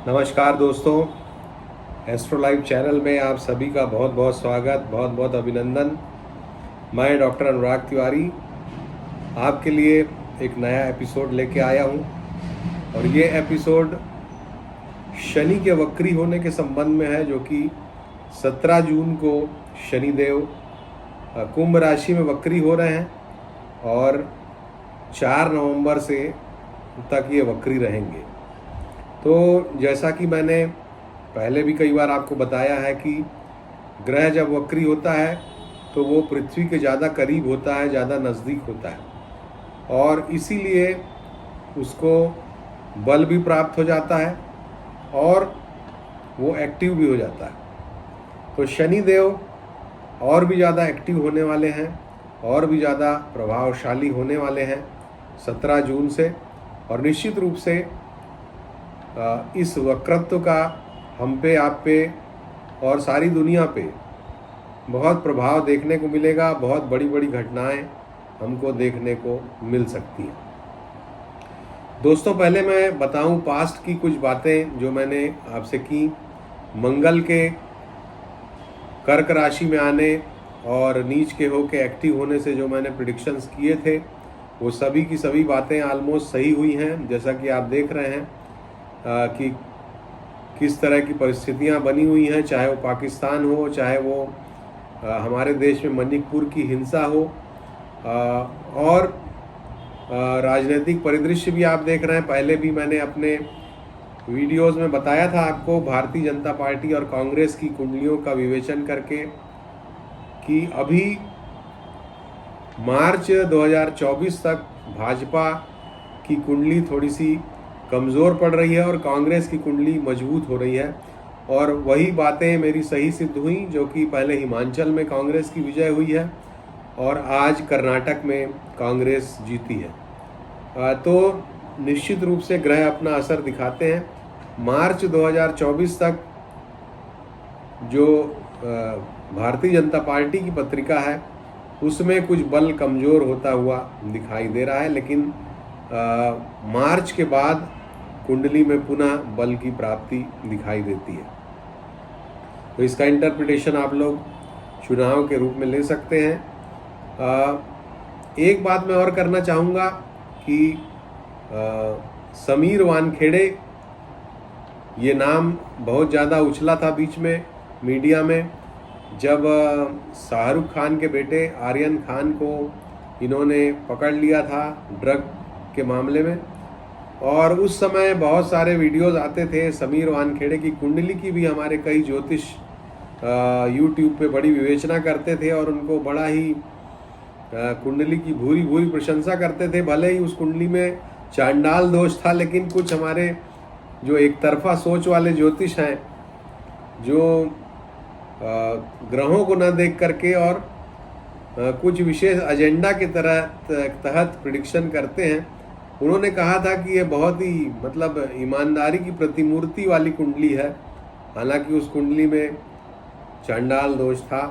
नमस्कार दोस्तों, astro live channel में आप सभी का बहुत बहुत स्वागत, बहुत बहुत अभिनंदन। मैं डॉक्टर अनुराग तिवारी आपके लिए एक नया एपिसोड लेके आया हूँ और ये एपिसोड शनि के वक्री होने के संबंध में है, जो कि 17 जून को शनिदेव कुंभ राशि में वक्री हो रहे हैं और 4 नवंबर से तक ये वक्री रहेंगे। तो जैसा कि मैंने पहले भी कई बार आपको बताया है कि ग्रह जब वक्री होता है तो वो पृथ्वी के ज़्यादा करीब होता है, ज़्यादा नज़दीक होता है और इसीलिए उसको बल भी प्राप्त हो जाता है और वो एक्टिव भी हो जाता है। तो शनि देव और भी ज़्यादा एक्टिव होने वाले हैं और भी ज़्यादा प्रभावशाली होने वाले हैं 17 जून से, और निश्चित रूप से इस वक्रत्व का हम पे, आप पे और सारी दुनिया पे बहुत प्रभाव देखने को मिलेगा। बहुत बड़ी बड़ी घटनाएं हमको देखने को मिल सकती हैं। दोस्तों, पहले मैं बताऊं पास्ट की कुछ बातें जो मैंने आपसे की। मंगल के कर्क राशि में आने और नीच के होके एक्टिव होने से जो मैंने प्रिडिक्शंस किए थे वो सभी की सभी बातें ऑलमोस्ट सही हुई हैं। जैसा कि आप देख रहे हैं कि किस तरह की परिस्थितियां बनी हुई हैं, चाहे वो पाकिस्तान हो, चाहे वो हमारे देश में मणिपुर की हिंसा हो, और राजनीतिक परिदृश्य भी आप देख रहे हैं। पहले भी मैंने अपने वीडियोस में बताया था आपको भारतीय जनता पार्टी और कांग्रेस की कुंडलियों का विवेचन करके कि अभी मार्च 2024 तक भाजपा की कुंडली थोड़ी सी कमज़ोर पड़ रही है और कांग्रेस की कुंडली मजबूत हो रही है। और वही बातें मेरी सही सिद्ध हुई, जो कि पहले हिमाचल में कांग्रेस की विजय हुई है और आज कर्नाटक में कांग्रेस जीती है। तो निश्चित रूप से ग्रह अपना असर दिखाते हैं। मार्च 2024 तक जो भारतीय जनता पार्टी की पत्रिका है उसमें कुछ बल कमज़ोर होता हुआ दिखाई दे रहा है, लेकिन मार्च के बाद कुंडली में पुनः बल की प्राप्ति दिखाई देती है। तो इसका इंटरप्रिटेशन आप लोग चुनाव के रूप में ले सकते हैं। एक बात मैं और करना चाहूँगा कि समीर वानखेड़े, ये नाम बहुत ज़्यादा उछला था बीच में मीडिया में, जब शाहरुख खान के बेटे आर्यन खान को इन्होंने पकड़ लिया था ड्रग के मामले में, और उस समय बहुत सारे वीडियोस आते थे समीर वानखेड़े की कुंडली की भी। हमारे कई ज्योतिष यूट्यूब पे बड़ी विवेचना करते थे और उनको बड़ा ही कुंडली की भूरी भूरी प्रशंसा करते थे। भले ही उस कुंडली में चांडाल दोष था, लेकिन कुछ हमारे जो एक तरफा सोच वाले ज्योतिष हैं, जो ग्रहों को न देख करके और कुछ विशेष एजेंडा के तहत प्रिडिक्शन करते हैं, उन्होंने कहा था कि ये बहुत ही मतलब ईमानदारी की प्रतिमूर्ति वाली कुंडली है। हालांकि उस कुंडली में चांडाल दोष था।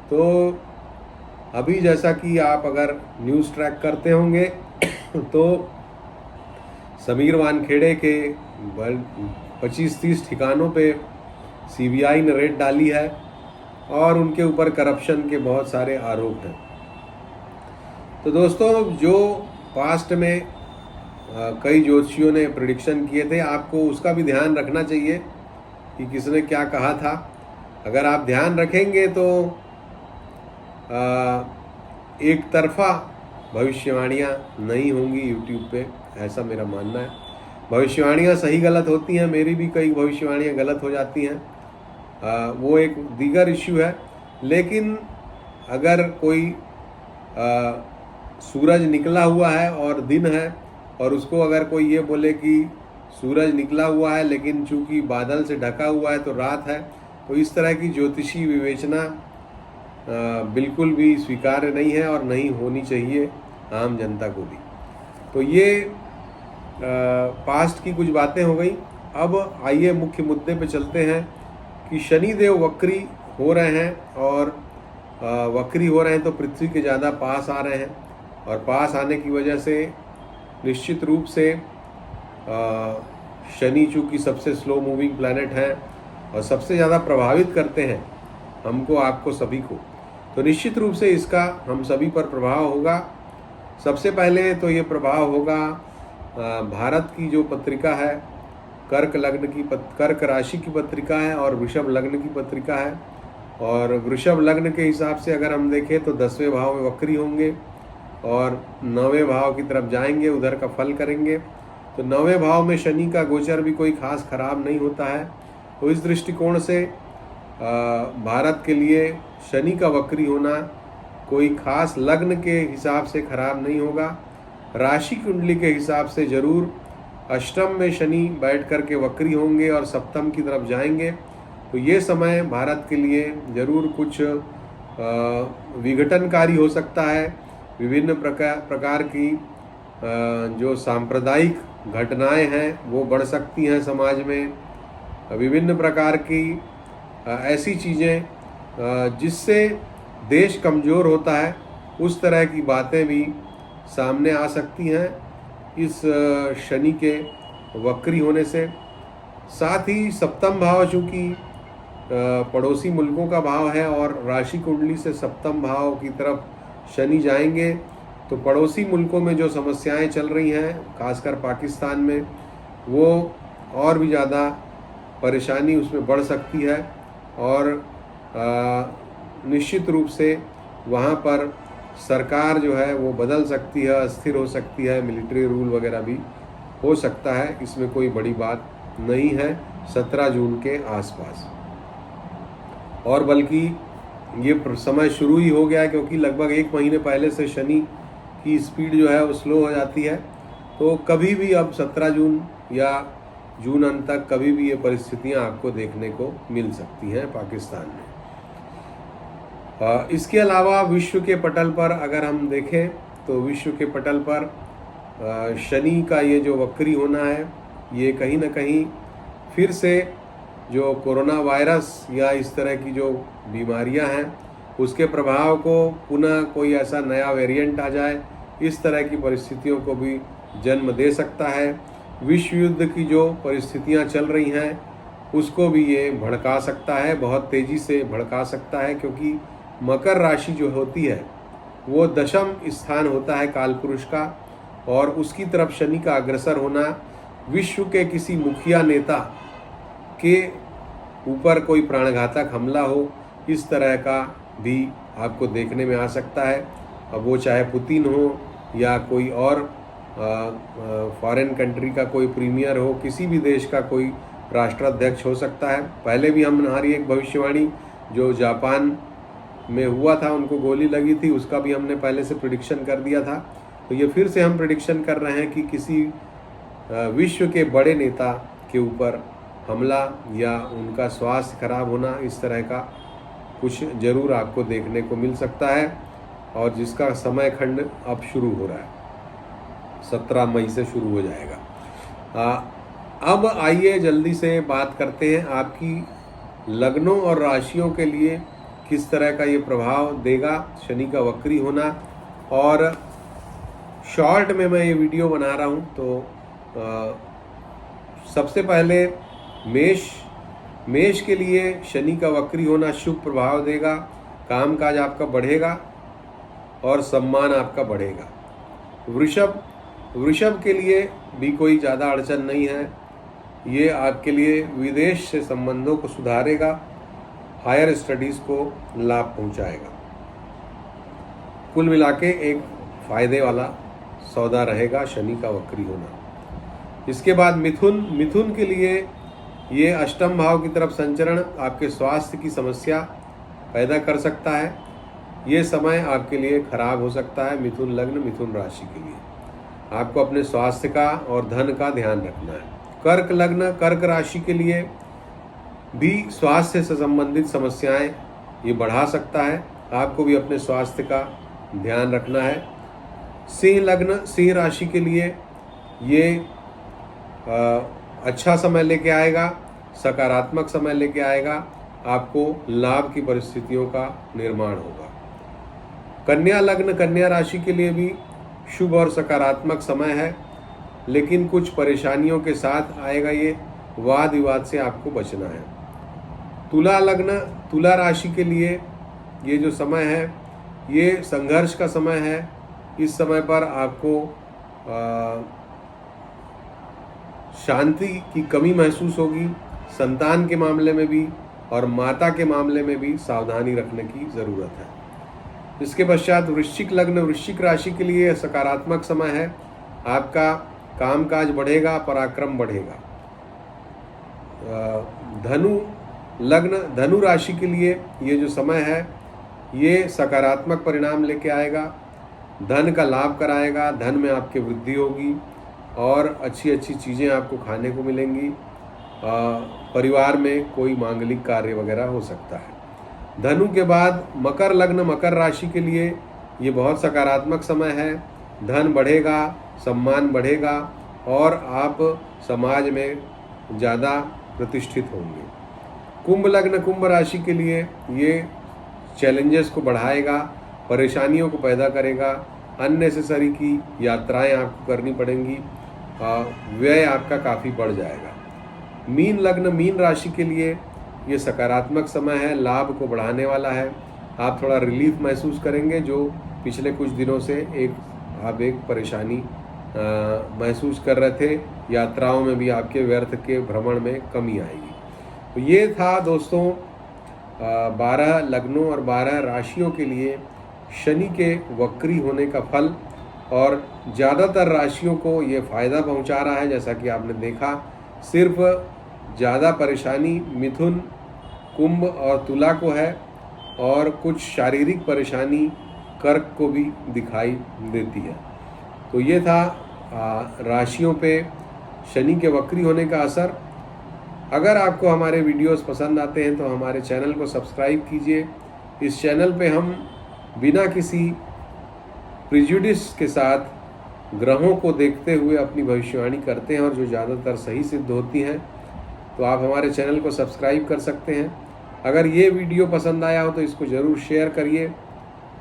तो अभी जैसा कि आप अगर न्यूज़ ट्रैक करते होंगे तो समीर वानखेड़े के 25-30 ठिकानों पे सीबीआई ने रेड डाली है और उनके ऊपर करप्शन के बहुत सारे आरोप हैं। तो दोस्तों, जो पास्ट में कई ज्योतिषियों ने प्रिडिक्शन किए थे, आपको उसका भी ध्यान रखना चाहिए कि किसने क्या कहा था। अगर आप ध्यान रखेंगे तो एक तरफा भविष्यवाणियाँ नहीं होंगी यूट्यूब पे, ऐसा मेरा मानना है। भविष्यवाणियाँ सही गलत होती हैं, मेरी भी कई भविष्यवाणियाँ गलत हो जाती हैं, वो एक दीगर इश्यू है। लेकिन अगर कोई सूरज निकला हुआ है और दिन है और उसको अगर कोई ये बोले कि सूरज निकला हुआ है लेकिन चूंकि बादल से ढका हुआ है तो रात है, तो इस तरह की ज्योतिषी विवेचना बिल्कुल भी स्वीकार्य नहीं है और नहीं होनी चाहिए आम जनता को भी। तो ये पास्ट की कुछ बातें हो गई। अब आइए मुख्य मुद्दे पे चलते हैं कि शनि देव वक्री हो रहे हैं और वक्री हो रहे हैं तो पृथ्वी के ज़्यादा पास आ रहे हैं, और पास आने की वजह से निश्चित रूप से शनि चूँकि सबसे स्लो मूविंग प्लैनेट हैं और सबसे ज़्यादा प्रभावित करते हैं हमको, आपको सभी को, तो निश्चित रूप से इसका हम सभी पर प्रभाव होगा। सबसे पहले तो ये प्रभाव होगा भारत की जो पत्रिका है, कर्क राशि की पत्रिका है और वृषभ लग्न की पत्रिका है। और वृषभ लग्न के हिसाब से अगर हम देखें तो 10वें भाव में वक्री होंगे और 9वें भाव की तरफ जाएंगे, उधर का फल करेंगे। तो 9वें भाव में शनि का गोचर भी कोई खास खराब नहीं होता है। तो इस दृष्टिकोण से भारत के लिए शनि का वक्री होना कोई खास लग्न के हिसाब से खराब नहीं होगा। राशि कुंडली के हिसाब से जरूर अष्टम में शनि बैठ कर के वक्री होंगे और सप्तम की तरफ जाएंगे। तो ये समय भारत के लिए जरूर कुछ विघटनकारी हो सकता है। विभिन्न प्रकार की जो सांप्रदायिक घटनाएं हैं वो बढ़ सकती हैं समाज में। विभिन्न प्रकार की ऐसी चीज़ें जिससे देश कमज़ोर होता है, उस तरह की बातें भी सामने आ सकती हैं इस शनि के वक्री होने से। साथ ही सप्तम भाव चूँकि पड़ोसी मुल्कों का भाव है और राशि कुंडली से सप्तम भाव की तरफ शनि जाएंगे, तो पड़ोसी मुल्कों में जो समस्याएं चल रही हैं, खासकर पाकिस्तान में, वो और भी ज़्यादा परेशानी उसमें बढ़ सकती है और निश्चित रूप से वहाँ पर सरकार जो है वो बदल सकती है, अस्थिर हो सकती है, मिलिट्री रूल वगैरह भी हो सकता है। इसमें कोई बड़ी बात नहीं है 17 जून के आसपास। और बल्कि ये समय शुरू ही हो गया है, क्योंकि लगभग 1 महीने पहले से शनि की स्पीड जो है वो स्लो हो जाती है। तो कभी भी अब 17 जून या जून अंत तक कभी भी ये परिस्थितियां आपको देखने को मिल सकती हैं पाकिस्तान में। इसके अलावा विश्व के पटल पर अगर हम देखें तो विश्व के पटल पर शनि का ये जो वक्री होना है, ये कहीं ना कहीं फिर से जो कोरोना वायरस या इस तरह की जो बीमारियां हैं उसके प्रभाव को पुनः कोई ऐसा नया वेरिएंट आ जाए, इस तरह की परिस्थितियों को भी जन्म दे सकता है। विश्व युद्ध की जो परिस्थितियां चल रही हैं उसको भी ये भड़का सकता है, बहुत तेज़ी से भड़का सकता है, क्योंकि मकर राशि जो होती है वो 10म स्थान होता है कालपुरुष का, और उसकी तरफ शनि का अग्रसर होना विश्व के किसी मुखिया नेता के ऊपर कोई प्राणघातक हमला हो, इस तरह का भी आपको देखने में आ सकता है। अब वो चाहे पुतिन हो या कोई और फॉरेन कंट्री का कोई प्रीमियर हो, किसी भी देश का कोई राष्ट्राध्यक्ष हो सकता है। पहले भी हमारी एक भविष्यवाणी जो जापान में हुआ था, उनको गोली लगी थी, उसका भी हमने पहले से प्रेडिक्शन कर दिया था। तो ये फिर से हम प्रेडिक्शन कर रहे हैं कि किसी विश्व के बड़े नेता के ऊपर हमला या उनका स्वास्थ्य खराब होना, इस तरह का कुछ ज़रूर आपको देखने को मिल सकता है, और जिसका समय खंड अब शुरू हो रहा है, 17 मई से शुरू हो जाएगा। अब आइए जल्दी से बात करते हैं आपकी लग्नों और राशियों के लिए किस तरह का ये प्रभाव देगा शनि का वक्री होना। और शॉर्ट में मैं ये वीडियो बना रहा हूँ। तो सबसे पहले मेष के लिए शनि का वक्री होना शुभ प्रभाव देगा, कामकाज आपका बढ़ेगा और सम्मान आपका बढ़ेगा। वृषभ के लिए भी कोई ज़्यादा अड़चन नहीं है, ये आपके लिए विदेश से संबंधों को सुधारेगा, हायर स्टडीज़ को लाभ पहुंचाएगा। कुल मिलाके एक फ़ायदे वाला सौदा रहेगा शनि का वक्री होना। इसके बाद मिथुन के लिए ये अष्टम भाव की तरफ संचरण आपके स्वास्थ्य की समस्या पैदा कर सकता है। ये समय आपके लिए खराब हो सकता है। मिथुन लग्न मिथुन राशि के लिए आपको अपने स्वास्थ्य का और धन का ध्यान रखना है। कर्क लग्न कर्क राशि के लिए भी स्वास्थ्य से संबंधित समस्याएं ये बढ़ा सकता है, आपको भी अपने स्वास्थ्य का ध्यान रखना है। सिंह लग्न सिंह राशि के लिए ये अच्छा समय लेके आएगा, सकारात्मक समय लेके आएगा, आपको लाभ की परिस्थितियों का निर्माण होगा। कन्या लग्न कन्या राशि के लिए भी शुभ और सकारात्मक समय है। लेकिन कुछ परेशानियों के साथ आएगा। ये वाद विवाद से आपको बचना है। तुला लग्न, तुला राशि के लिए ये जो समय है ये संघर्ष का समय है। इस समय पर आपको शांति की कमी महसूस होगी। संतान के मामले में भी और माता के मामले में भी सावधानी रखने की ज़रूरत है। इसके पश्चात वृश्चिक लग्न, वृश्चिक राशि के लिए सकारात्मक समय है। आपका कामकाज बढ़ेगा, पराक्रम बढ़ेगा। धनु लग्न, धनु राशि के लिए ये जो समय है ये सकारात्मक परिणाम लेके आएगा। धन का लाभ कराएगा, धन में आपकी वृद्धि होगी और अच्छी अच्छी चीज़ें आपको खाने को मिलेंगी। परिवार में कोई मांगलिक कार्य वगैरह हो सकता है। धनु के बाद मकर लग्न, मकर राशि के लिए ये बहुत सकारात्मक समय है। धन बढ़ेगा, सम्मान बढ़ेगा और आप समाज में ज़्यादा प्रतिष्ठित होंगे। कुंभ लग्न, कुंभ राशि के लिए ये चैलेंजेस को बढ़ाएगा, परेशानियों को पैदा करेगा। अननेसेसरी की यात्राएं आपको करनी पड़ेंगी, व्यय आपका काफ़ी बढ़ जाएगा। मीन लग्न, मीन राशि के लिए ये सकारात्मक समय है, लाभ को बढ़ाने वाला है। आप थोड़ा रिलीफ महसूस करेंगे जो पिछले कुछ दिनों से आप एक परेशानी महसूस कर रहे थे। यात्राओं में भी आपके व्यर्थ के भ्रमण में कमी आएगी। तो ये था दोस्तों 12 लग्नों और 12 राशियों के लिए शनि के वक्री होने का फल। और ज़्यादातर राशियों को ये फ़ायदा पहुंचा रहा है। जैसा कि आपने देखा, सिर्फ ज़्यादा परेशानी मिथुन, कुंभ और तुला को है और कुछ शारीरिक परेशानी कर्क को भी दिखाई देती है। तो ये था राशियों पे शनि के वक्री होने का असर। अगर आपको हमारे वीडियोस पसंद आते हैं तो हमारे चैनल को सब्सक्राइब कीजिए। इस चैनल पे हम बिना किसी प्रिजुडिस के साथ ग्रहों को देखते हुए अपनी भविष्यवाणी करते हैं और जो ज़्यादातर सही सिद्ध होती हैं। तो आप हमारे चैनल को सब्सक्राइब कर सकते हैं। अगर ये वीडियो पसंद आया हो तो इसको ज़रूर शेयर करिए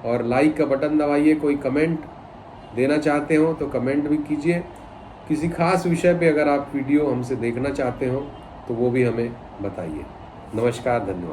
और लाइक का बटन दबाइए। कोई कमेंट देना चाहते हो तो कमेंट भी कीजिए। किसी खास विषय पे अगर आप वीडियो हमसे देखना चाहते हो तो वो भी हमें बताइए। नमस्कार, धन्यवाद।